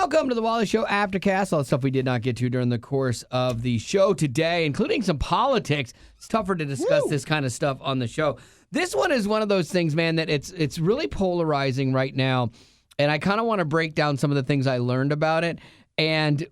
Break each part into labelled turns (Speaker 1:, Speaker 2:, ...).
Speaker 1: Welcome to the Wally Show Aftercast. All the stuff we did not get to during the course of the show today, including some politics. It's tougher to discuss this kind of stuff on the show. This one is one of those things, man, that it's really polarizing right now, and I kind of want to break down some of the things I learned about it and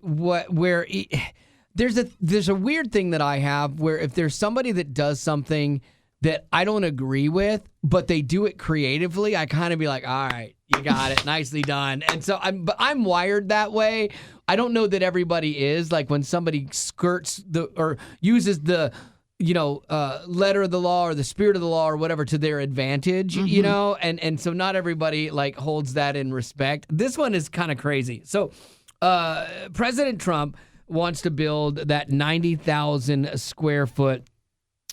Speaker 1: there's a weird thing that I have where if there's somebody that does something that I don't agree with, but they do it creatively, I kind of be like, all right, you got it, nicely done. And so I'm wired that way. I don't know that everybody is. Like when somebody skirts or uses the letter of the law or the spirit of the law or whatever to their advantage, and so not everybody like holds that in respect. This one is kind of crazy. So President Trump wants to build that 90,000 square foot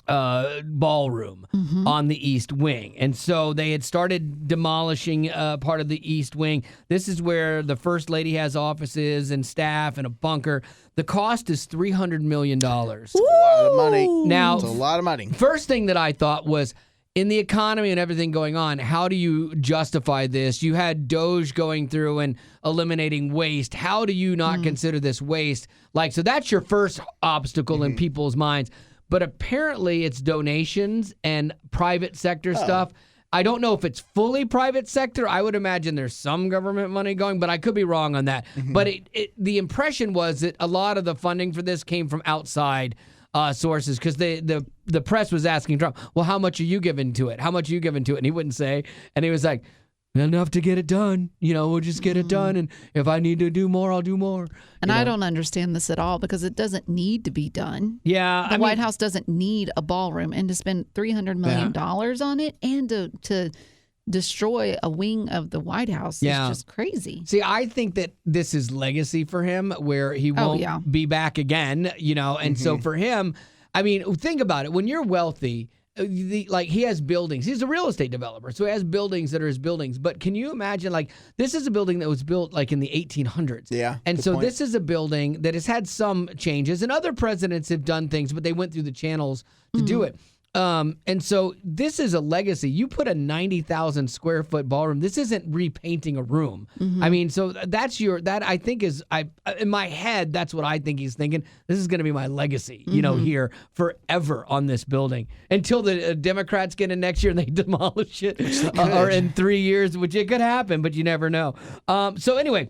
Speaker 1: ballroom on the East Wing. And so they had started demolishing part of the East Wing. This is where the First Lady has offices and staff and a bunker. The cost is $300 million.
Speaker 2: It's a lot of money.
Speaker 1: Now,
Speaker 2: it's a lot of money.
Speaker 1: First thing that I thought was, in the economy and everything going on, how do you justify this? You had Doge going through and eliminating waste. How do you not consider this waste? Like, so that's your first obstacle in people's minds. But apparently it's donations and private sector stuff. I don't know if it's fully private sector. I would imagine there's some government money going, but I could be wrong on that. But the impression was that a lot of the funding for this came from outside sources, because the press was asking Trump, well, how much are you giving to it? How much are you giving to it? And he wouldn't say. And he was like, enough to get it done. We'll just get it done. And if I need to do more, I'll do more.
Speaker 3: And I don't understand this at all, because it doesn't need to be done.
Speaker 1: Yeah.
Speaker 3: The White House doesn't need a ballroom, and to spend $300 million on it and to destroy a wing of the White House is just crazy.
Speaker 1: See, I think that this is legacy for him, where he won't be back again, and so for him, I mean, think about it. When you're wealthy, he has buildings. He's a real estate developer, so he has buildings that are his buildings. But can you imagine, this is a building that was built in the 1800s.
Speaker 2: Yeah.
Speaker 1: And so this is a building that has had some changes, and other presidents have done things, but they went through the channels to do it. And so this is a legacy. You put a 90,000 square foot ballroom. This isn't repainting a room. I mean, so that I think is, in my head, that's what I think he's thinking. This is going to be my legacy, here forever on this building until the Democrats get in next year and they demolish it, or in 3 years, which it could happen, but you never know. So anyway,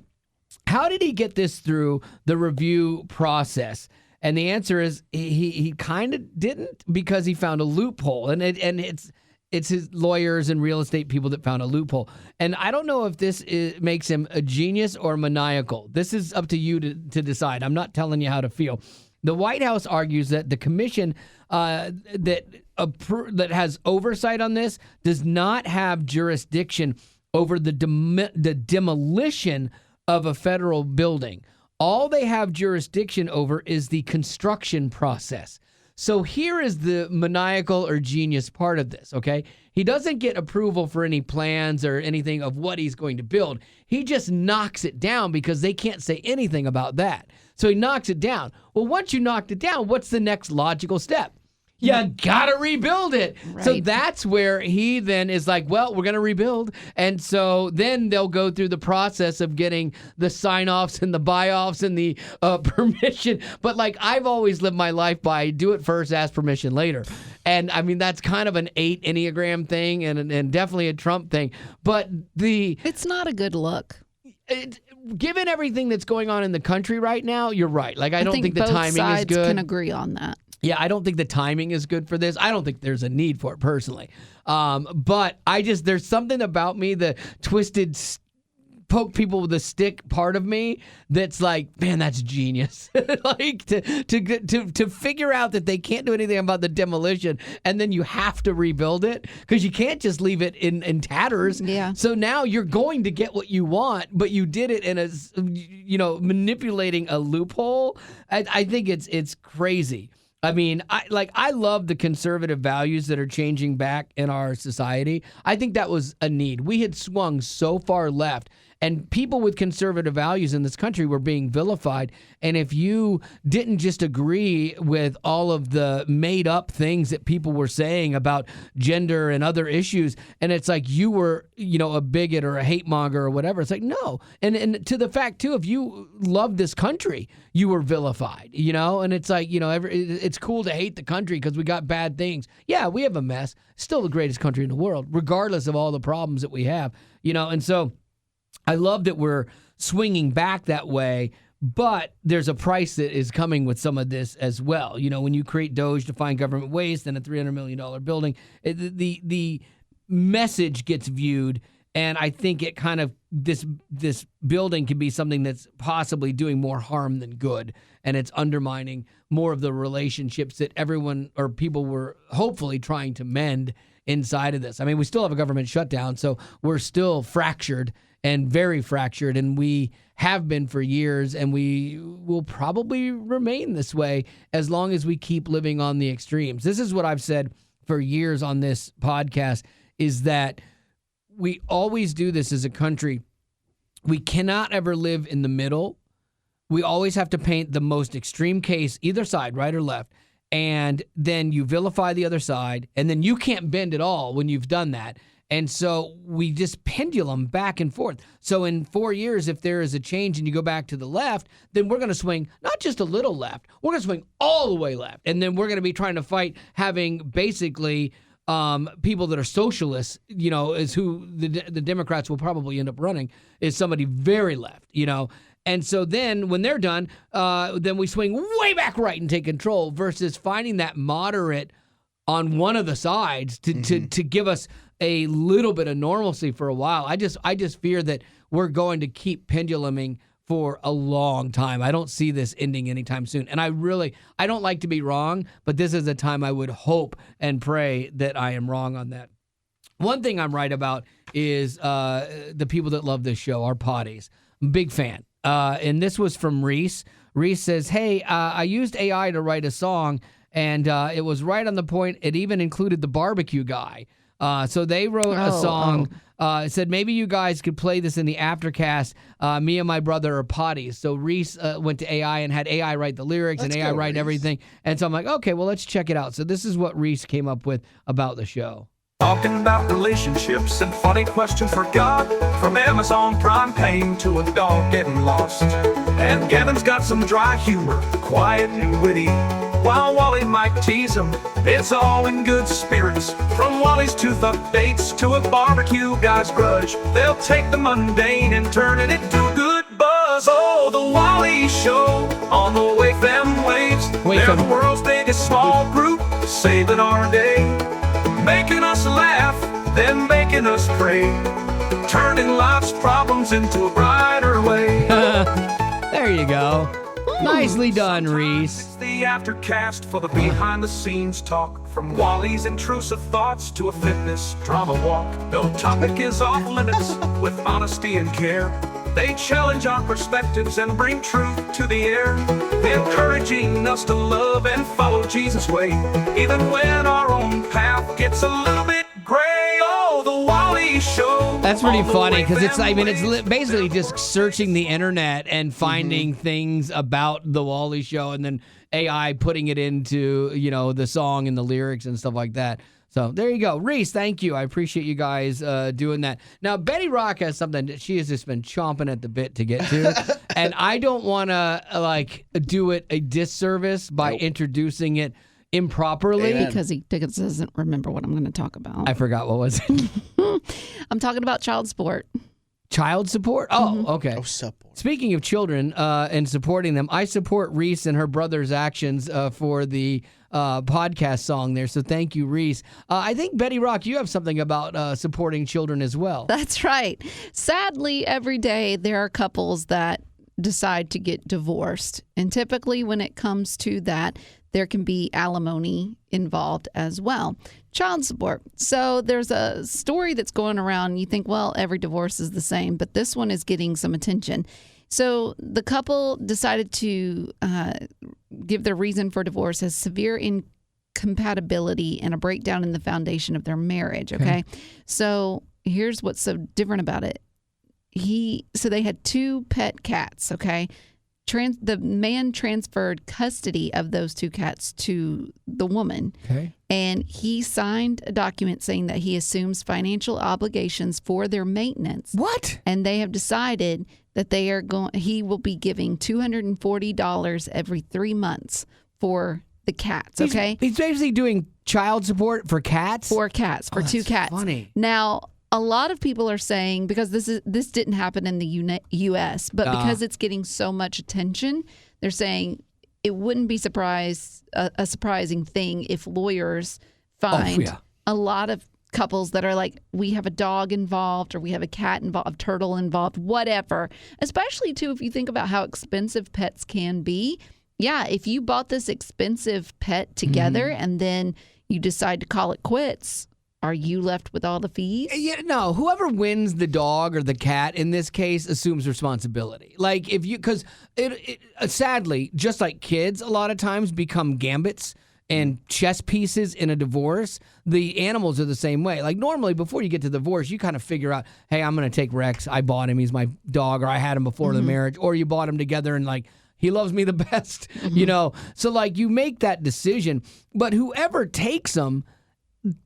Speaker 1: how did he get this through the review process? And the answer is he kind of didn't, because he found a loophole, and it's his lawyers and real estate people that found a loophole. And I don't know if this makes him a genius or maniacal. This is up to you to decide. I'm not telling you how to feel. The White House argues that the commission that has oversight on this does not have jurisdiction over the demolition of a federal building. All they have jurisdiction over is the construction process. So here is the maniacal or genius part of this, okay? He doesn't get approval for any plans or anything of what he's going to build. He just knocks it down, because they can't say anything about that. So he knocks it down. Well, once you knocked it down, what's the next logical step? You gotta rebuild it. Right. So that's where he then is like, well, we're gonna rebuild. And so then they'll go through the process of getting the sign-offs and the buy-offs and the permission. But I've always lived my life by do it first, ask permission later. And I mean, that's kind of an 8 Enneagram thing and definitely a Trump thing. But
Speaker 3: it's not a good look.
Speaker 1: Given everything that's going on in the country right now, you're right. I don't think the timing is good.
Speaker 3: Both sides can agree on that.
Speaker 1: Yeah, I don't think the timing is good for this. I don't think there's a need for it personally. But there's something about me, the twisted, poke people with a stick part of me, that's like, man, that's genius. To figure out that they can't do anything about the demolition, and then you have to rebuild it, because you can't just leave it in tatters.
Speaker 3: Yeah.
Speaker 1: So now you're going to get what you want, but you did it in a, manipulating a loophole. I think it's crazy. I mean, I love the conservative values that are changing back in our society. I think that was a need. We had swung so far left, And people with conservative values in this country were being vilified. And if you didn't just agree with all of the made up things that people were saying about gender and other issues, and it's like you were, a bigot or a hate monger or whatever, it's like, no. And to the fact, too, if you love this country, you were vilified, and it's like, it's cool to hate the country because we got bad things. Yeah, we have a mess. Still the greatest country in the world, regardless of all the problems that we have, and so I love that we're swinging back that way, but there's a price that is coming with some of this as well. When you create Doge to find government waste and a $300 million building, the message gets viewed, and I think it kind of, this building can be something that's possibly doing more harm than good, and it's undermining more of the relationships that everyone or people were hopefully trying to mend inside of this. I mean, we still have a government shutdown, so we're still fractured and very fractured, and we have been for years, and we will probably remain this way as long as we keep living on the extremes. This is what I've said for years on this podcast, is that we always do this as a country. We cannot ever live in the middle. We always have to paint the most extreme case, either side, right or left, and then you vilify the other side, and then you can't bend at all when you've done that. And so we just pendulum back and forth. So in 4 years, if there is a change and you go back to the left, then we're going to swing not just a little left, we're going to swing all the way left. And then we're going to be trying to fight having basically people that are socialists, is who the Democrats will probably end up running, is somebody very left, And so then when they're done, then we swing way back right and take control versus finding that moderate on one of the sides to give us a little bit of normalcy for a while. I just fear that we're going to keep penduluming for a long time. I don't see this ending anytime soon. And I don't like to be wrong, but this is a time I would hope and pray that I am wrong on that. One thing I'm right about is the people that love this show, our potties. I'm a big fan. And this was from Reese. Reese says, hey, I used AI to write a song, and it was right on the point. It even included the barbecue guy. So they wrote a song. It said, maybe you guys could play this in the Aftercast. Me and my brother are potties. So Reese went to AI and had AI write the lyrics and AI write everything. And so I'm like, okay, well, let's check it out. So this is what Reese came up with about the show.
Speaker 4: Talking about relationships and funny questions for God. From Amazon Prime pain to a dog getting lost. And Gavin's got some dry humor, quiet and witty. While Wally might tease him, it's all in good spirits. From Wally's tooth updates to a barbecue guy's grudge, they'll take the mundane and turn it into a good buzz. Oh, the Wally Show on the Wake Them Waves. They're the world's biggest small group, saving our day. Making us laugh, then making us pray. Turning life's problems into a brighter way.
Speaker 1: There you go. Nicely done, Reese.
Speaker 4: It's the Aftercast for the behind-the-scenes talk. From Wally's intrusive thoughts to a fitness drama walk. No topic is off limits with honesty and care. They challenge our perspectives and bring truth to the air, encouraging us to love and follow Jesus' way, even when our own path gets a little bit gray. Oh, the Wally Show.
Speaker 1: That's pretty funny because it's basically just searching the internet and finding things about the Wally Show and then AI putting it into, the song and the lyrics and stuff like that. So there you go. Reese, thank you. I appreciate you guys doing that. Now, Betty Rock has something that she has just been chomping at the bit to get to. And I don't want to, do it a disservice by introducing it improperly.
Speaker 2: Amen.
Speaker 3: Because he doesn't remember what I'm going to talk about.
Speaker 1: I forgot what was it.
Speaker 3: I'm talking about child support.
Speaker 1: Child support? Oh, okay.
Speaker 2: Oh, support.
Speaker 1: Speaking of children and supporting them, I support Reese and her brother's actions for the podcast song there. So thank you, Reese. I think, Betty Rock, you have something about supporting children as well.
Speaker 3: That's right. Sadly, every day there are couples that decide to get divorced. And typically when it comes to that, there can be alimony involved as well. Child support. So there's a story that's going around. You think, well, every divorce is the same, but this one is getting some attention. So the couple decided to give their reason for divorce as severe incompatibility and a breakdown in the foundation of their marriage. Okay. So here's what's so different about it. so they had 2 pet cats, okay? The man transferred custody of those 2 cats to the woman.
Speaker 1: Okay.
Speaker 3: And he signed a document saying that he assumes financial obligations for their maintenance.
Speaker 1: What?
Speaker 3: And they have decided that he will be giving $240 every 3 months for the cats, okay?
Speaker 1: He's basically doing child support for cats?
Speaker 3: For cats, for 2
Speaker 1: that's
Speaker 3: cats.
Speaker 1: funny.
Speaker 3: Now, a lot of people are saying, because this didn't happen in the U.S., but because it's getting so much attention, they're saying it wouldn't be a surprising thing if lawyers find a lot of couples that are like, we have a dog involved or we have a cat involved, turtle involved, whatever. Especially, too, if you think about how expensive pets can be. Yeah, if you bought this expensive pet together and then you decide to call it quits, are you left with all the fees?
Speaker 1: Yeah, no. Whoever wins the dog or the cat in this case assumes responsibility. Like because sadly, just like kids, a lot of times become gambits and chess pieces in a divorce. The animals are the same way. Like normally, before you get to the divorce, you kind of figure out, hey, I'm going to take Rex. I bought him. He's my dog, or I had him before the marriage, or you bought him together and like. He loves me the best, you know. So like you make that decision, but whoever takes them.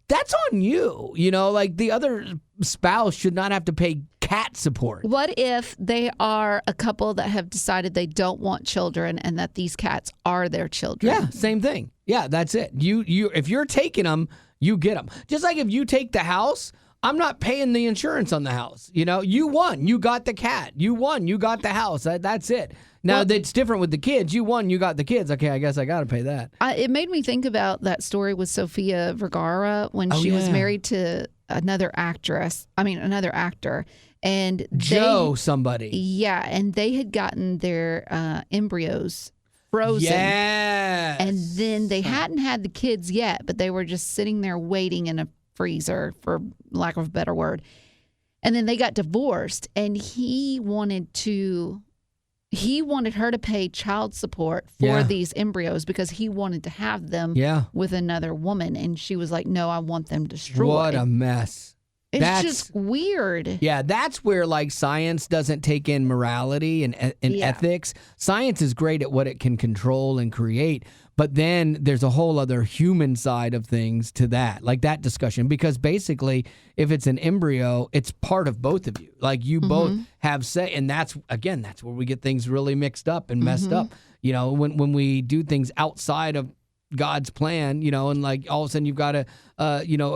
Speaker 1: That's on you, you know, like the other spouse should not have to pay cat support.
Speaker 3: What if they are a couple that have decided they don't want children and that these cats are their children?
Speaker 1: Yeah, same thing. Yeah, that's it. You if you're taking them, you get them. Just like if you take the house, I'm not paying the insurance on the house. You know, you won. You got the cat. You won. You got the house. That's it. Now, that's different with the kids. You won. You got the kids. Okay, I guess I got to pay that.
Speaker 3: It made me think about that story with Sofia Vergara when she was married to another actor. And
Speaker 1: somebody.
Speaker 3: Yeah, and they had gotten their embryos frozen.
Speaker 1: Yes.
Speaker 3: And then they hadn't had the kids yet, but they were just sitting there waiting in a freezer, for lack of a better word. And then they got divorced, and he wanted her to pay child support for these embryos because he wanted to have them with another woman. And she was like, no, I want them destroyed.
Speaker 1: What a mess.
Speaker 3: It's just weird.
Speaker 1: Yeah, that's where like science doesn't take in morality and ethics. Science is great at what it can control and create. But then there's a whole other human side of things to that, like that discussion. Because basically, if it's an embryo, it's part of both of you. Like you both have say, and that's where we get things really mixed up and messed up. You know, when we do things outside of God's plan, you know, and like all of a sudden you've got to,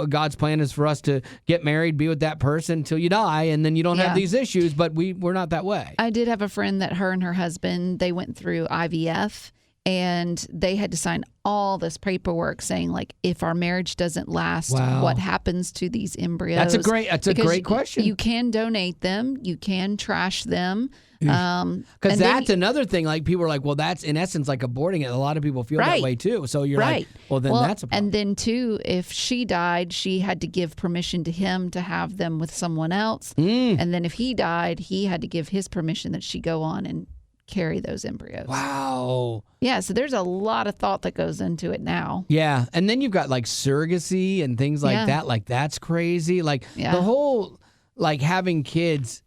Speaker 1: God's plan is for us to get married, be with that person until you die, and then you don't have these issues. But we're not that way.
Speaker 3: I did have a friend that her and her husband, they went through IVF. And they had to sign all this paperwork saying, like, if our marriage doesn't last, what happens to these embryos?
Speaker 1: That's a great question.
Speaker 3: You can donate them. You can trash them.
Speaker 1: Because that's another thing. Like, people are like, well, that's in essence like aborting it. A lot of people feel that way, too. So you're like, well, then that's a problem.
Speaker 3: And then, too, if she died, she had to give permission to him to have them with someone else. And then if he died, he had to give his permission that she go on and carry those embryos.
Speaker 1: Wow.
Speaker 3: Yeah, so there's a lot of thought that goes into it now.
Speaker 1: Yeah, and then you've got like surrogacy and things like that. Like that's crazy. Like the whole like having kids.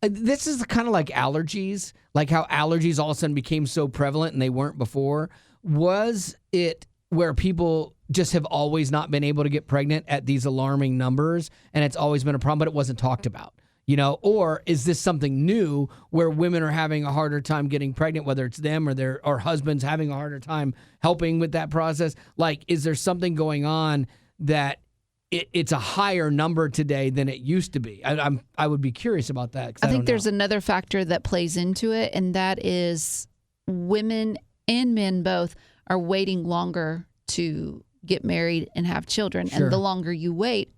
Speaker 1: This is kind of like allergies, like how allergies all of a sudden became so prevalent and they weren't before. Was it where people just have always not been able to get pregnant at these alarming numbers and it's always been a problem, but it wasn't talked about? You know, or is this something new where women are having a harder time getting pregnant, whether it's them or their husbands having a harder time helping with that process? Like, is there something going on that it's a higher number today than it used to be? I would be curious about that.
Speaker 3: I think there's another factor that plays into it, and that is women and men both are waiting longer to get married and have children.
Speaker 1: Sure.
Speaker 3: And the longer you wait,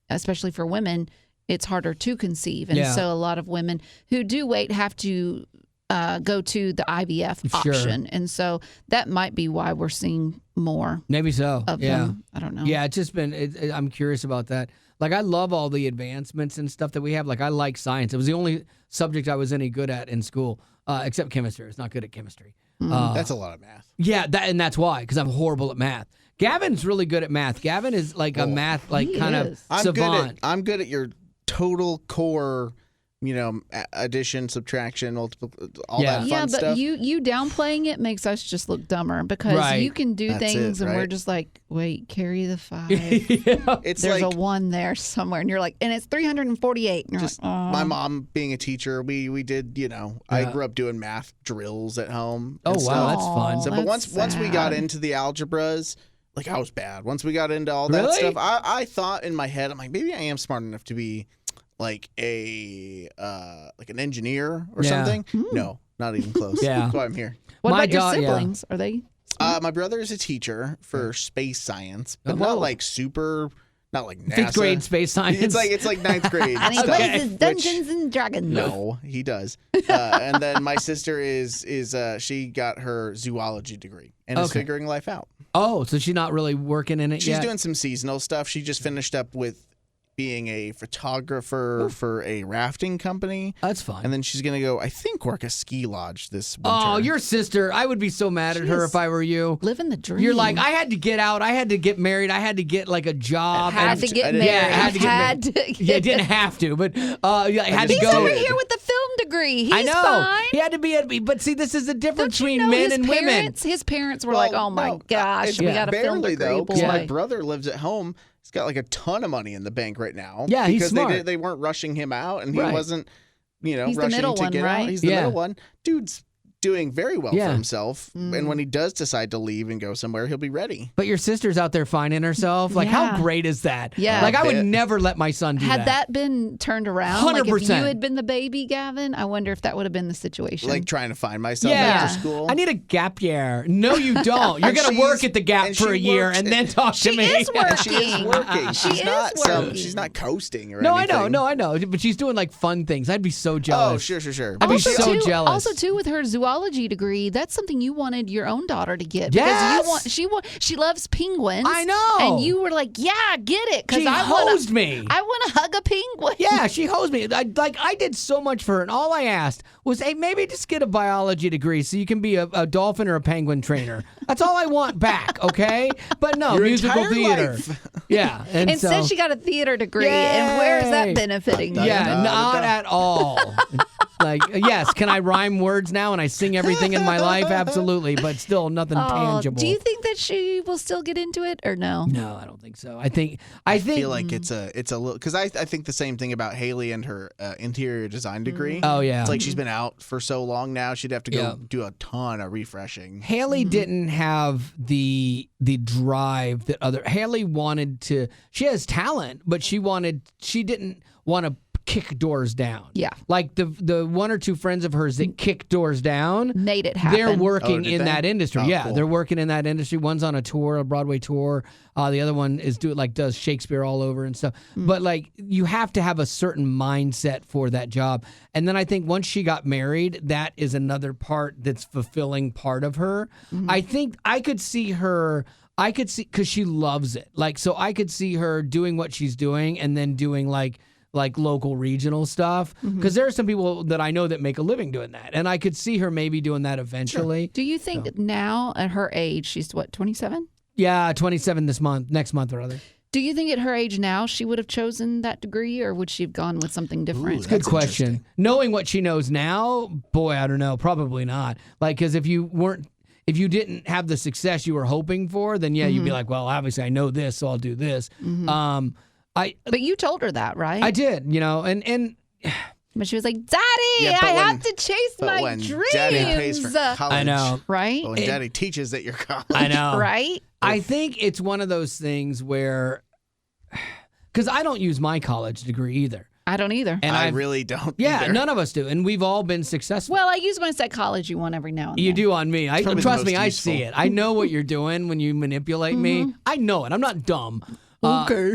Speaker 3: especially for women, it's harder to conceive. And so a lot of women who do wait have to go to the IVF option. And so that might be why we're seeing more.
Speaker 1: Maybe so.
Speaker 3: Of them. I don't know.
Speaker 1: Yeah, it's just been, I'm curious about that. Like, I love all the advancements and stuff that we have. Like, I like science. It was the only subject I was any good at in school, except chemistry. I was not good at chemistry.
Speaker 2: That's a lot of math.
Speaker 1: Yeah, and that's why, because I'm horrible at math. Gavin's really good at math. Gavin is like a math, like kind of savant.
Speaker 2: I'm good at your total core addition, subtraction, multiple, all
Speaker 1: Yeah.
Speaker 2: that
Speaker 3: Yeah,
Speaker 2: fun
Speaker 3: but
Speaker 2: stuff.
Speaker 3: you downplaying it makes us just look dumber because
Speaker 1: Right.
Speaker 3: you can do
Speaker 2: That's
Speaker 3: things
Speaker 2: it,
Speaker 3: and we're
Speaker 2: right?
Speaker 3: just like, wait, carry the 5.
Speaker 2: It's
Speaker 3: There's
Speaker 2: like
Speaker 3: a 1 there somewhere, and you're like, and it's 348. And you're
Speaker 2: just
Speaker 3: like, oh.
Speaker 2: my mom being a teacher. We did, I grew up doing math drills at home.
Speaker 1: Oh,
Speaker 2: and
Speaker 1: wow,
Speaker 2: stuff.
Speaker 1: that's fun.
Speaker 2: So, but
Speaker 3: That's
Speaker 2: once we got
Speaker 3: sad.
Speaker 2: into the algebras, like I was bad. Once we got into all that
Speaker 1: Really?
Speaker 2: stuff, I thought in my head, I'm like, maybe I am smart enough to be like like an engineer or
Speaker 1: Yeah.
Speaker 2: something. No, not even close.
Speaker 1: Yeah.
Speaker 2: That's why I'm here.
Speaker 3: What
Speaker 1: My
Speaker 3: about your
Speaker 1: daughter- yeah.
Speaker 3: siblings? Are they?
Speaker 2: My brother is a teacher for space science, but
Speaker 1: Oh.
Speaker 2: not like super, not like NASA.
Speaker 1: 5th grade space science.
Speaker 2: It's like 9th grade.
Speaker 3: And he
Speaker 2: stuff,
Speaker 3: plays his
Speaker 2: which-
Speaker 3: Dungeons and Dragons.
Speaker 2: No, he does. And then my sister is she got her zoology degree and is
Speaker 1: Okay.
Speaker 2: figuring life out.
Speaker 1: Oh, so she's not really working in it
Speaker 2: She's
Speaker 1: yet?
Speaker 2: doing some seasonal stuff. She just finished up with being a photographer for a rafting company.
Speaker 1: That's fine.
Speaker 2: And then she's going to go, I think, work a ski lodge this winter.
Speaker 1: Oh, your sister. I would be so mad at her
Speaker 3: Jeez.
Speaker 1: if I were you.
Speaker 3: Living the dream.
Speaker 1: You're like, I had to get out. I had to get married. I had to get like a job.
Speaker 3: had
Speaker 1: and-
Speaker 3: to get
Speaker 2: I
Speaker 3: married.
Speaker 2: didn't-
Speaker 1: Yeah, I had to get
Speaker 3: Had
Speaker 1: married.
Speaker 3: to
Speaker 1: Yeah,
Speaker 3: get-
Speaker 1: didn't have to, but yeah, I had to
Speaker 3: He's
Speaker 1: go.
Speaker 3: over here with the film degree. He's
Speaker 1: I know.
Speaker 3: fine.
Speaker 1: He had to be but see, this is the difference
Speaker 3: Don't you
Speaker 1: between
Speaker 3: know
Speaker 1: men
Speaker 3: his
Speaker 1: and women.
Speaker 3: parents, His parents were like, "Oh my
Speaker 2: no,
Speaker 3: gosh,
Speaker 2: it's
Speaker 3: we got a film
Speaker 2: barely
Speaker 3: degree,
Speaker 2: though, because
Speaker 3: boy."
Speaker 2: my brother lives at home. He's got like a ton of money in the bank right now.
Speaker 1: Yeah, he's
Speaker 2: because
Speaker 1: smart.
Speaker 2: they weren't rushing him out, and he
Speaker 1: Right.
Speaker 2: wasn't,
Speaker 3: He's the
Speaker 2: rushing
Speaker 3: middle
Speaker 2: to
Speaker 3: one,
Speaker 2: get
Speaker 3: right?
Speaker 2: out. He's the
Speaker 1: Yeah.
Speaker 2: middle one. Dude's doing very well
Speaker 1: Yeah.
Speaker 2: for himself, and when he does decide to leave and go somewhere, he'll be ready.
Speaker 1: But your sister's out there finding herself. Like,
Speaker 3: Yeah.
Speaker 1: how great is that?
Speaker 3: Yeah.
Speaker 1: Like, I would
Speaker 2: Bet.
Speaker 1: never let my son do
Speaker 3: Had that been turned around, like if you
Speaker 1: 100%.
Speaker 3: had been the baby, Gavin, I wonder if that would have been the situation.
Speaker 2: Like trying to find myself
Speaker 1: Yeah.
Speaker 2: after school.
Speaker 1: I need a gap year. No, you don't. You're
Speaker 2: And
Speaker 1: going to work
Speaker 2: she's-
Speaker 1: at the Gap
Speaker 2: and
Speaker 1: for
Speaker 2: she
Speaker 1: a year
Speaker 2: works-
Speaker 1: and then talk to
Speaker 3: She
Speaker 1: me.
Speaker 3: is working.
Speaker 2: And she is working.
Speaker 3: She
Speaker 2: She's
Speaker 3: is
Speaker 2: not
Speaker 3: working.
Speaker 2: she's not coasting or
Speaker 1: No, I
Speaker 2: anything.
Speaker 1: know. But she's doing like fun things. I'd be so jealous.
Speaker 2: Oh, sure.
Speaker 1: I'd be
Speaker 3: also,
Speaker 1: so
Speaker 3: too,
Speaker 1: jealous.
Speaker 3: Also, too, with her zoology degree, that's something you wanted your own daughter to get.
Speaker 1: Yes!
Speaker 3: Because she loves penguins.
Speaker 1: I know.
Speaker 3: And you were like, yeah, get it. Because
Speaker 1: She
Speaker 3: I
Speaker 1: hosed me.
Speaker 3: I want to hug a penguin.
Speaker 1: Yeah, she hosed me. I did so much for her, and all I asked was, hey, maybe just get a biology degree so you can be a dolphin or a penguin trainer. That's all I want back, okay? But no,
Speaker 2: Your
Speaker 1: musical
Speaker 2: entire
Speaker 1: theater.
Speaker 2: life.
Speaker 1: Yeah, and
Speaker 3: Instead,
Speaker 1: so,
Speaker 3: she got a theater degree. And where is
Speaker 1: Yay!
Speaker 3: that benefiting you?
Speaker 1: yeah, not at all. Like, yes, can I rhyme words now and I sing everything in my life? Absolutely, but still nothing
Speaker 3: Oh,
Speaker 1: tangible.
Speaker 3: do you think that she will still get into it or no?
Speaker 1: No, I don't think so. I think
Speaker 2: I feel like it's a little because I think the same thing about Haley and her interior design degree.
Speaker 1: Oh, yeah.
Speaker 2: It's like she's been out for so long now. She'd have to go
Speaker 1: Yeah.
Speaker 2: do a ton of refreshing.
Speaker 1: Haley didn't have the drive that Haley wanted to. She has talent, but she didn't want to kick doors down.
Speaker 3: Yeah.
Speaker 1: Like the one or two friends of hers that kick doors down.
Speaker 3: Made it happen.
Speaker 1: They're working
Speaker 2: did
Speaker 1: in
Speaker 2: they?
Speaker 1: that industry.
Speaker 2: Oh,
Speaker 1: Yeah,
Speaker 2: cool.
Speaker 1: they're working in that industry. One's on a tour, a Broadway tour. The other one is does Shakespeare all over and stuff. But like you have to have a certain mindset for that job. And then I think once she got married, that is another part that's fulfilling part of her. I think I could see her. I could see because she loves it. Like so, I could see her doing what she's doing and then doing like local regional stuff because there are some people that I know that make a living doing that, and I could see her maybe doing that eventually.
Speaker 3: Do you think now at her age, she's what, 27?
Speaker 1: Yeah, 27 next month rather.
Speaker 3: Do you think at her age now she would have chosen that degree or would she have gone with something different?
Speaker 2: Ooh,
Speaker 1: Good
Speaker 2: That's
Speaker 1: question.
Speaker 2: interesting.
Speaker 1: Knowing what she knows now, boy, I don't know. Probably not. Like, because if you didn't have the success you were hoping for, then yeah, you'd be like, well, obviously I know this, so I'll do this.
Speaker 3: But you told her that, right?
Speaker 1: I did, and
Speaker 3: But she was like, Daddy,
Speaker 2: Yeah, but
Speaker 3: I
Speaker 2: when-
Speaker 3: have to chase
Speaker 2: But
Speaker 3: my
Speaker 2: when
Speaker 3: dreams.
Speaker 2: Daddy pays for college,
Speaker 1: I know.
Speaker 3: Right?
Speaker 2: But when Daddy teaches at your college,
Speaker 1: I know.
Speaker 3: Right?
Speaker 1: I think it's one of those things where, because I don't use my college degree either,
Speaker 3: I don't either.
Speaker 1: and
Speaker 2: I
Speaker 1: I've-
Speaker 2: really don't.
Speaker 1: yeah,
Speaker 2: either.
Speaker 1: none of us do, and we've all been successful.
Speaker 3: Well, I use my psychology one every now and then.
Speaker 1: You do on me.
Speaker 2: probably the
Speaker 1: Trust me,
Speaker 2: most
Speaker 1: I
Speaker 2: useful.
Speaker 1: see it. I know what you're doing when you manipulate me. I know it. I'm not dumb.
Speaker 3: Okay.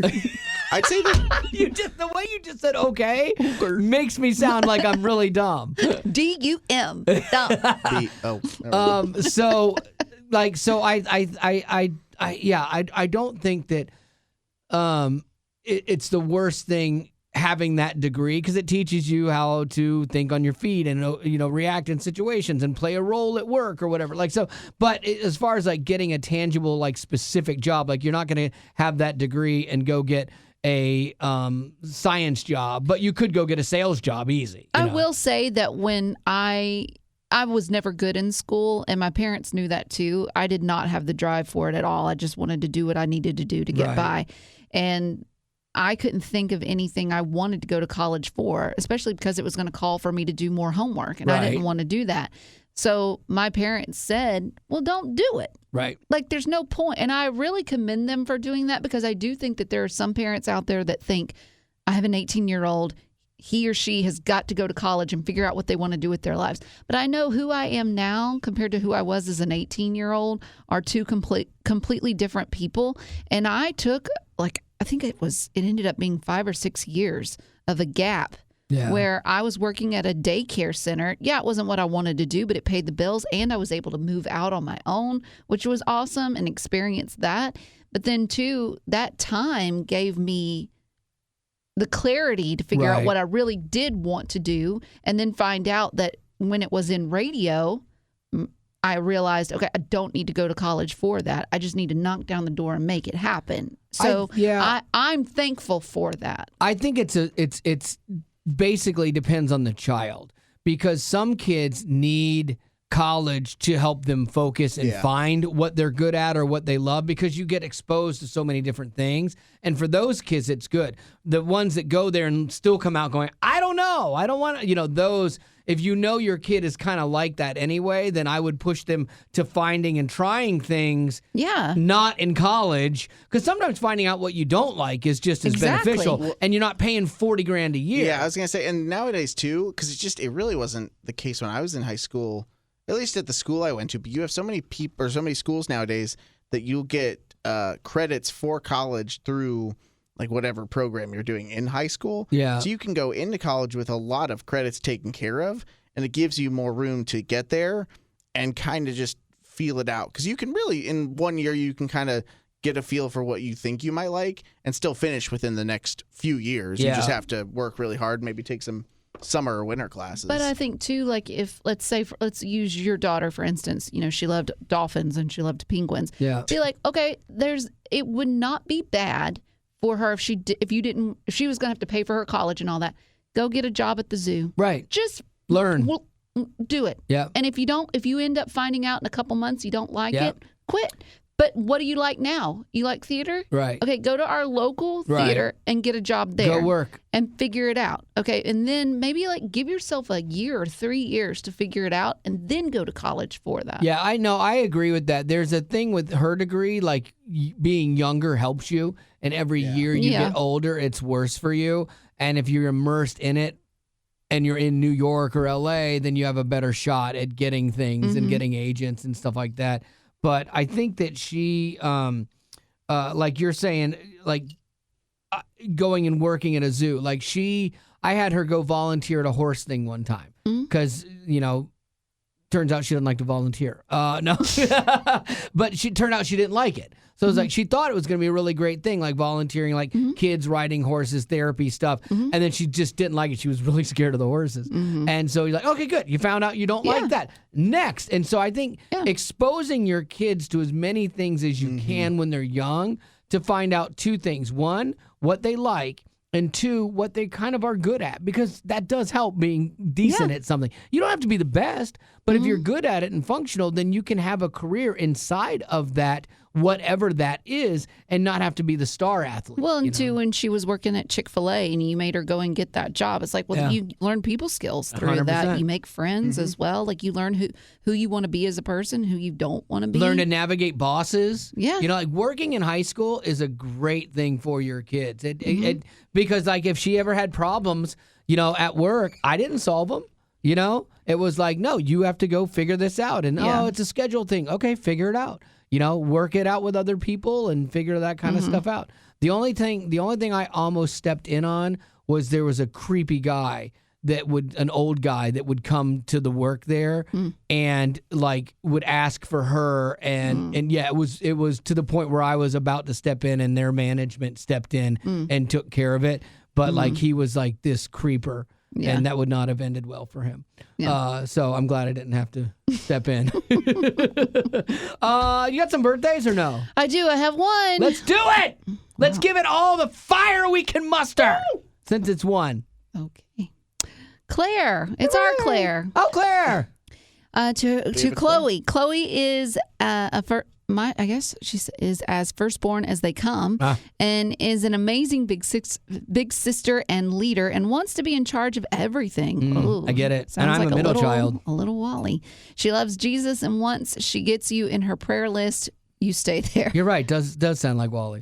Speaker 2: I'd say that
Speaker 1: The way you just said okay makes me sound like I'm really dumb.
Speaker 3: D-U-M. Dumb.
Speaker 2: so
Speaker 1: I don't think that it's the worst thing having that degree because it teaches you how to think on your feet and react in situations and play a role at work or whatever. Like so, but as far as like getting a tangible like specific job, like you're not going to have that degree and go get a science job, but you could go get a sales job easy.
Speaker 3: I will say that when I was never good in school, and my parents knew that too. I did not have the drive for it at all. I just wanted to do what I needed to do to get by. And I couldn't think of anything I wanted to go to college for, especially because it was going to call for me to do more homework, and I didn't want to do that. So my parents said, well, don't do it.
Speaker 1: Right.
Speaker 3: Like, there's no point. And I really commend them for doing that, because I do think that there are some parents out there that think, I have an 18-year-old, he or she has got to go to college and figure out what they want to do with their lives. But I know who I am now compared to who I was as an 18-year-old are two completely different people. And I took, like, I think it ended up being 5 or 6 years of a gap where I was working at a daycare center. Yeah, it wasn't what I wanted to do, but it paid the bills, and I was able to move out on my own, which was awesome, and experience that. But then, too, that time gave me the clarity to figure out what I really did want to do, and then find out that when it was in radio, I realized, okay, I don't need to go to college for that. I just need to knock down the door and make it happen. So I'm thankful for that.
Speaker 1: I think it's basically depends on the child, because some kids need college to help them focus and find what they're good at or what they love, because you get exposed to so many different things. And for those kids, it's good. The ones that go there and still come out going, I don't know, I don't want to, those, if you know your kid is kind of like that anyway, then I would push them to finding and trying things not in college, because sometimes finding out what you don't like is just as beneficial, and you're not paying $40,000 a year.
Speaker 2: Yeah, I was going to say, and nowadays too, because it really wasn't the case when I was in high school, at least at the school I went to, but you have so many people or so many schools nowadays that you'll get credits for college through like whatever program you're doing in high school.
Speaker 1: Yeah.
Speaker 2: So you can go into college with a lot of credits taken care of, and it gives you more room to get there and kind of just feel it out. Because you can really, in 1 year, you can kind of get a feel for what you think you might like and still finish within the next few years. You just have to work really hard, maybe take some summer or winter classes.
Speaker 3: But I think too, like, if let's use your daughter for instance, she loved dolphins and she loved penguins.
Speaker 1: Yeah.
Speaker 3: Be like, okay, it would not be bad for her if she was going to have to pay for her college and all that. Go get a job at the zoo.
Speaker 1: Right.
Speaker 3: Just
Speaker 1: learn.
Speaker 3: Do it.
Speaker 1: Yeah.
Speaker 3: And if you end up finding out in a couple months you don't like it, quit. But what do you like now? You like theater?
Speaker 1: Right.
Speaker 3: Okay, go to our local theater and get a job there.
Speaker 1: Go work.
Speaker 3: And figure it out. Okay, and then maybe give yourself a year or 3 years to figure it out, and then go to college for that.
Speaker 1: Yeah, I know. I agree with that. There's a thing with her degree, like being younger helps you, and every year you get older, it's worse for you. And if you're immersed in it, and you're in New York or LA, then you have a better shot at getting things and getting agents and stuff like that. But I think that she, like you're saying, like going and working at a zoo, I had her go volunteer at a horse thing one time because, turns out she didn't like to volunteer. No, but turned out she didn't like it. So it was like she thought it was going to be a really great thing, like volunteering, like kids riding horses, therapy stuff. And then she just didn't like it. She was really scared of the horses. And so you're like, okay, good. You found out you don't like that. Next. And so I think exposing your kids to as many things as you can when they're young to find out two things. One, what they like. And two, what they kind of are good at, because that does help being decent at something. You don't have to be the best, but if you're good at it and functional, then you can have a career inside of that, whatever that is, and not have to be the star athlete.
Speaker 3: Well, and too, when she was working at Chick-fil-A and you made her go and get that job, it's like, well, you learn people skills through
Speaker 1: 100%.
Speaker 3: that. You make friends as well. Like, you learn who you want to be as a person, who you don't want to be.
Speaker 1: Learn to navigate bosses.
Speaker 3: Yeah.
Speaker 1: Like working in high school is a great thing for your kids. Because like if she ever had problems, at work, I didn't solve them. It was like, no, you have to go figure this out. And it's a schedule thing. Okay, figure it out. Work it out with other people and figure that kind of stuff out. The only thing I almost stepped in on was there was a creepy guy an old guy that would come to the work there and would ask for her and it was to the point where I was about to step in and their management stepped in and took care of it. But he was like this creeper.
Speaker 3: Yeah.
Speaker 1: and that would not have ended well for him.
Speaker 3: Yeah.
Speaker 1: So I'm glad I didn't have to step in. You got some birthdays or no?
Speaker 3: I do. I have one.
Speaker 1: Let's do it. Let's give it all the fire we can muster since it's one.
Speaker 3: Okay. Claire. It's our Claire.
Speaker 1: Oh, Claire.
Speaker 3: To Chloe. Chloe is I guess she is as firstborn as they come, and is an amazing big sister and leader, and wants to be in charge of everything. Ooh,
Speaker 1: I get it.
Speaker 3: sounds
Speaker 1: And I'm
Speaker 3: like
Speaker 1: a middle child.
Speaker 3: A little Wally. She loves Jesus, and once she gets you in her prayer list, you stay there.
Speaker 1: You're right. Does sound like Wally.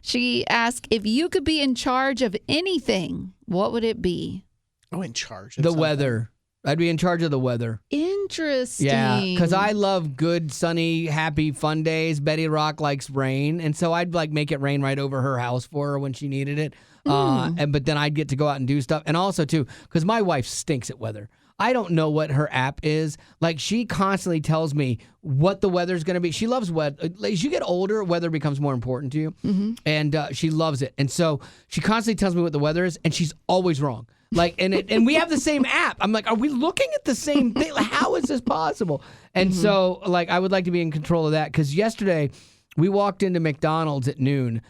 Speaker 3: She asked, if you could be in charge of anything, what would it be?
Speaker 2: Oh, in charge of
Speaker 1: The
Speaker 2: something.
Speaker 1: weather. I'd be in charge of the weather.
Speaker 3: Interesting.
Speaker 1: Yeah, because I love good, sunny, happy, fun days. Betty Rock likes rain, and so I'd like make it rain right over her house for her when she needed it. But then I'd get to go out and do stuff, and also too, because my wife stinks at weather. I don't know what her app is. Like, she constantly tells me what the weather's going to be. She loves weather. As you get older, weather becomes more important to you, and she loves it. And so she constantly tells me what the weather is, and she's always wrong. Like, and we have the same app. I'm like, are we looking at the same thing? Like, how is this possible? And so, like, I would like to be in control of that, because yesterday we walked into McDonald's at noon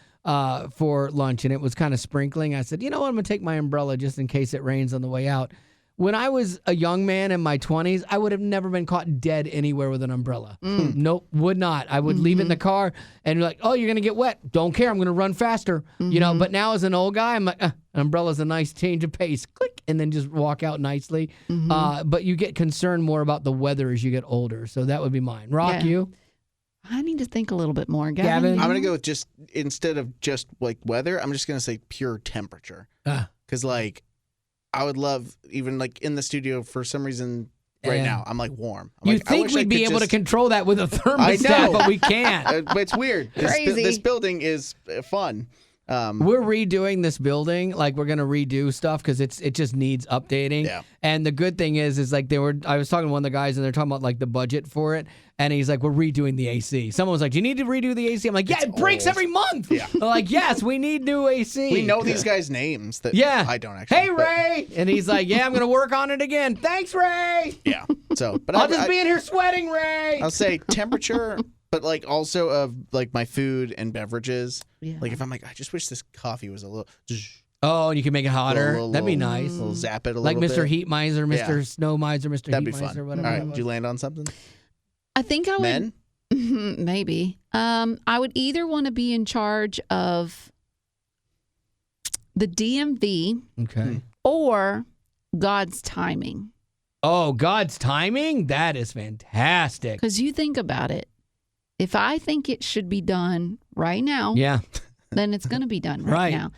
Speaker 1: for lunch, and it was kind of sprinkling. I said, you know what? I'm going to take my umbrella just in case it rains on the way out. When I was a young man in my 20s, I would have never been caught dead ananywhere with an umbrella. Nope, would not. I would leave it in the car, and you're like, oh, you're going to get wet. Don't care. I'm going to run faster. You know, but now as an old guy, I'm like, an umbrella's a nice change of pace. Click, and then just walk out nicely. But you get concerned more about the weather as you get older. So that would be mine. Rock,
Speaker 3: Yeah.
Speaker 1: you?
Speaker 3: I need to think a little bit more.
Speaker 1: Gavin?
Speaker 2: I'm going to go with just, instead of just like weather, I'm just going to say pure temperature. Because like, I would love, even like in the studio for some reason right now, I'm like warm. I'm
Speaker 1: You'd
Speaker 2: like, I
Speaker 1: think
Speaker 2: wish I
Speaker 1: we'd be
Speaker 2: could
Speaker 1: able to
Speaker 2: just-
Speaker 1: control that with a
Speaker 2: I
Speaker 1: thermostat,
Speaker 2: know.
Speaker 1: but we can't.
Speaker 2: But it's weird.
Speaker 3: Crazy.
Speaker 2: This building is fun.
Speaker 1: We're redoing this building. Like, we're gonna redo stuff because it just needs updating.
Speaker 2: Yeah.
Speaker 1: And the good thing is like I was talking to one of the guys, and they're talking about like the budget for it, and he's like, we're redoing the AC. Someone was like, do you need to redo the AC? I'm like, yeah, it breaks
Speaker 2: old.
Speaker 1: every month.
Speaker 2: Yeah.
Speaker 1: They're like, yes, we need new AC.
Speaker 2: We know these guys' names. That
Speaker 1: Yeah.
Speaker 2: I don't actually.
Speaker 1: Hey,
Speaker 2: but-
Speaker 1: Ray. And he's like, yeah, I'm gonna work on it again. Thanks, Ray.
Speaker 2: Yeah. So, but
Speaker 1: I'll just be in here sweating, Ray.
Speaker 2: I'll say temperature, but like also of like my food and beverages.
Speaker 3: Yeah.
Speaker 2: Like if I'm like, I just wish this coffee was a little.
Speaker 1: Oh, and you can make it hotter. That'd be nice.
Speaker 2: Little zap it a
Speaker 1: Like
Speaker 2: little
Speaker 1: Mr.
Speaker 2: bit.
Speaker 1: Heat Miser, Mr.
Speaker 2: Yeah.
Speaker 1: Snow Miser, Mr.
Speaker 2: That'd be
Speaker 1: Heat
Speaker 2: fun.
Speaker 1: Miser,
Speaker 2: All
Speaker 1: whatever.
Speaker 2: right.
Speaker 1: that
Speaker 2: Did you
Speaker 1: was.
Speaker 2: land on something?
Speaker 3: I think I would.
Speaker 2: Men?
Speaker 3: Maybe. I would either want to be in charge of the DMV
Speaker 1: Okay.
Speaker 3: or God's timing.
Speaker 1: Oh, God's timing? That is fantastic.
Speaker 3: Because you think about it. If I think it should be done right now,
Speaker 1: Yeah.
Speaker 3: then it's going to be done
Speaker 1: Right.
Speaker 3: right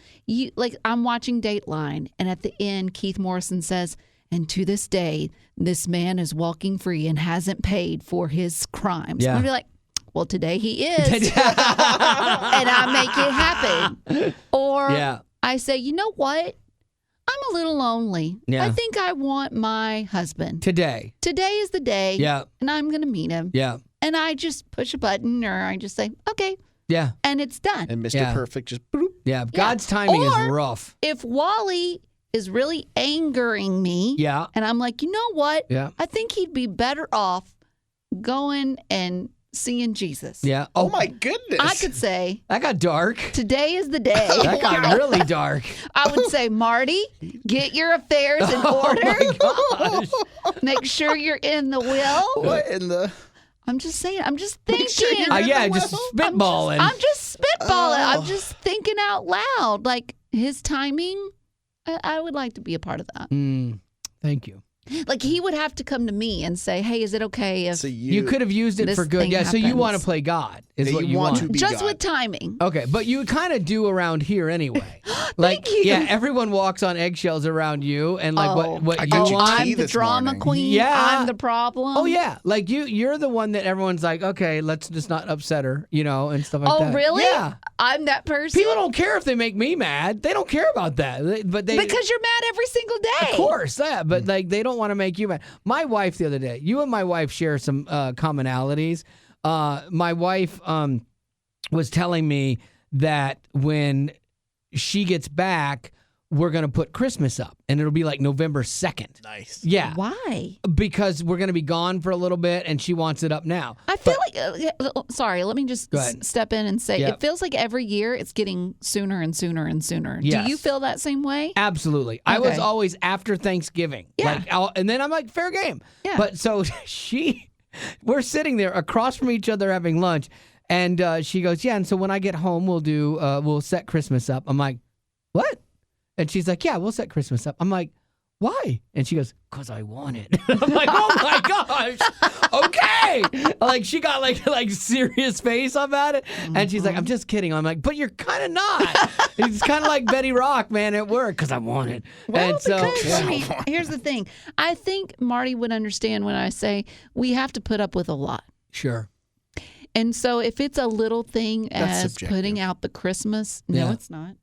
Speaker 3: now. I'm watching Dateline, and at the end, Keith Morrison says, and to this day, this man is walking free and hasn't paid for his crimes.
Speaker 1: Yeah.
Speaker 3: I'm going to be like, well, today he is. And I make it happen. Or
Speaker 1: Yeah.
Speaker 3: I say, you know what? I'm a little lonely.
Speaker 1: Yeah.
Speaker 3: I think I want my husband.
Speaker 1: Today.
Speaker 3: Today is the day.
Speaker 1: Yeah.
Speaker 3: And I'm going to meet him.
Speaker 1: Yeah.
Speaker 3: And I just push a button, or I just say, okay.
Speaker 1: Yeah.
Speaker 3: And it's done.
Speaker 2: And Mr.
Speaker 1: Yeah.
Speaker 2: Perfect just. Bloop.
Speaker 1: Yeah. God's timing is
Speaker 3: Or-
Speaker 1: rough.
Speaker 3: If Wally is really angering me,
Speaker 1: Yeah.
Speaker 3: and I'm like, you know what?
Speaker 1: Yeah.
Speaker 3: I think he'd be better off going and seeing Jesus.
Speaker 1: Yeah.
Speaker 2: Oh my goodness.
Speaker 3: I could say,
Speaker 1: That got dark.
Speaker 3: today is the day.
Speaker 1: That got really dark.
Speaker 3: I would say, Marty, get your affairs in order.
Speaker 1: Oh my gosh.
Speaker 3: Make sure you're in the will.
Speaker 2: What in the?
Speaker 3: I'm just saying. I'm just
Speaker 2: Make sure
Speaker 3: thinking.
Speaker 2: you're in
Speaker 1: Yeah,
Speaker 2: the
Speaker 1: just
Speaker 2: well.
Speaker 1: spitballing.
Speaker 3: I'm just spitballing. I'm
Speaker 2: Oh.
Speaker 3: just thinking out loud. Like his timing, I would like to be a part of that.
Speaker 1: Thank you.
Speaker 3: Like he would have to come to me and say, "Hey, is it okay if
Speaker 2: So
Speaker 1: You could have used it
Speaker 3: This
Speaker 1: for good.
Speaker 3: thing
Speaker 1: Yeah. So you
Speaker 3: happens.
Speaker 1: want to play God is
Speaker 2: Yeah,
Speaker 1: what
Speaker 2: you
Speaker 1: you
Speaker 2: want
Speaker 1: want.
Speaker 2: to be
Speaker 3: just
Speaker 2: God.
Speaker 3: with timing?"
Speaker 1: Okay, but you kind of do around here anyway. Like,
Speaker 3: you.
Speaker 1: yeah, everyone walks on eggshells around you, and like what
Speaker 2: I
Speaker 1: you
Speaker 2: got you
Speaker 1: want.
Speaker 3: I'm
Speaker 2: tea
Speaker 3: the
Speaker 2: this
Speaker 3: drama
Speaker 2: morning.
Speaker 3: queen.
Speaker 1: Yeah.
Speaker 3: I'm the problem.
Speaker 1: Oh yeah, like you're the one that everyone's like, okay, let's just not upset her, and stuff like
Speaker 3: Oh,
Speaker 1: that.
Speaker 3: really?
Speaker 1: Yeah.
Speaker 3: I'm that person.
Speaker 1: People don't care if they make me mad. They don't care about that. But they
Speaker 3: because you're mad every single day.
Speaker 1: of course, yeah, but like they don't want to make you mad. My wife the other day, you and my wife share some commonalities. My wife was telling me that when she gets back, we're going to put Christmas up, and it'll be like November 2nd.
Speaker 2: Nice.
Speaker 1: Yeah.
Speaker 3: Why?
Speaker 1: Because we're going to be gone for a little bit, and she wants it up now.
Speaker 3: I feel like, sorry, let me just
Speaker 1: Go ahead.
Speaker 3: step in and say,
Speaker 1: Yep.
Speaker 3: it feels like every year it's getting sooner and sooner and sooner.
Speaker 1: Yes.
Speaker 3: Do you feel that same way?
Speaker 1: Absolutely. I was
Speaker 3: Okay.
Speaker 1: always after Thanksgiving.
Speaker 3: Yeah.
Speaker 1: And then I'm like, fair game.
Speaker 3: Yeah.
Speaker 1: But so we're sitting there across from each other having lunch, and she goes, yeah, and so when I get home, we'll set Christmas up. I'm like, what? And she's like, yeah, we'll set Christmas up. I'm like, why? And she goes, because I want it. I'm like, oh my gosh. Okay. Like she got like serious face about it. And she's like, I'm just kidding. I'm like, but you're kind of not. It's kind of like Betty Rock, man, at work, because I want it.
Speaker 3: Well,
Speaker 1: and so,
Speaker 3: because, I mean, here's the thing. I think Marty would understand when I say we have to put up with a lot.
Speaker 1: sure.
Speaker 3: And so if it's a little thing
Speaker 2: That's
Speaker 3: as
Speaker 2: subjective.
Speaker 3: putting out the Christmas, no,
Speaker 1: Yeah.
Speaker 3: it's not.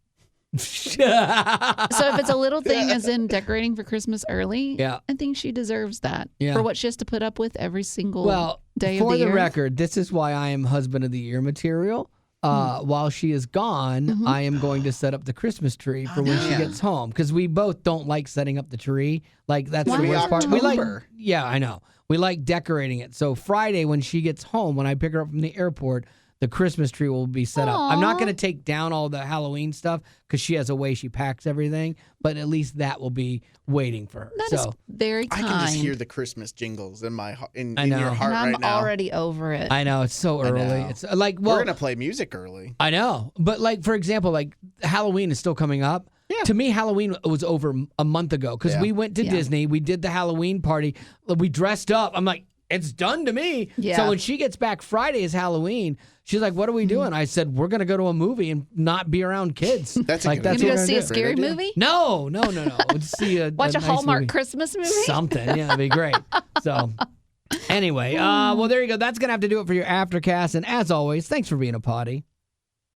Speaker 3: So if it's a little thing as in decorating for Christmas early,
Speaker 1: Yeah.
Speaker 3: I think she deserves that
Speaker 1: Yeah.
Speaker 3: for what she has to put up with every single
Speaker 1: Well,
Speaker 3: day
Speaker 1: for
Speaker 3: of the
Speaker 1: the
Speaker 3: year.
Speaker 1: record, this is why I am husband of the year material. While she is gone, I am going to set up the Christmas tree for when she
Speaker 2: yeah.
Speaker 1: gets home, because we both don't like setting up the tree. Like that's
Speaker 3: Why
Speaker 1: the worst part. We like,
Speaker 2: October?
Speaker 1: yeah, I know. We like decorating it. So Friday when she gets home, when I pick her up from the airport, the Christmas tree will be set up. I'm not
Speaker 3: Aw.
Speaker 1: going to take down all the Halloween stuff because she has a way she packs everything, but at least that will be waiting for her.
Speaker 3: That is
Speaker 1: so
Speaker 3: very
Speaker 2: I
Speaker 3: kind.
Speaker 2: can just hear the Christmas jingles in my in
Speaker 1: I
Speaker 2: your
Speaker 1: know.
Speaker 2: heart
Speaker 3: and I'm
Speaker 2: right now.
Speaker 3: already over it.
Speaker 1: I know it's so early.
Speaker 2: know.
Speaker 1: It's like, well,
Speaker 2: We're gonna play music early.
Speaker 1: I know, but like for example, like Halloween is still coming up.
Speaker 2: Yeah.
Speaker 1: To me, Halloween was over a month ago because
Speaker 2: Yeah.
Speaker 1: we went to
Speaker 3: Yeah.
Speaker 1: Disney. We did the Halloween party. We dressed up. I'm like, it's done to me.
Speaker 3: Yeah.
Speaker 1: So when she gets back, Friday is Halloween. She's like, "What are we doing?" I said, "We're gonna go to a movie and not be around kids."
Speaker 2: That's a
Speaker 1: like
Speaker 2: good
Speaker 1: that's
Speaker 3: Gonna
Speaker 1: what
Speaker 3: go
Speaker 1: we're
Speaker 3: see a
Speaker 1: gonna do.
Speaker 3: scary
Speaker 2: idea.
Speaker 3: movie?
Speaker 1: No. We'll see
Speaker 3: Watch a
Speaker 1: nice
Speaker 3: Hallmark
Speaker 1: movie.
Speaker 3: Christmas movie?
Speaker 1: Something. Yeah, that'd be great. So. Anyway, well, there you go. That's going to have to do it for your Aftercast. And as always, thanks for being a potty.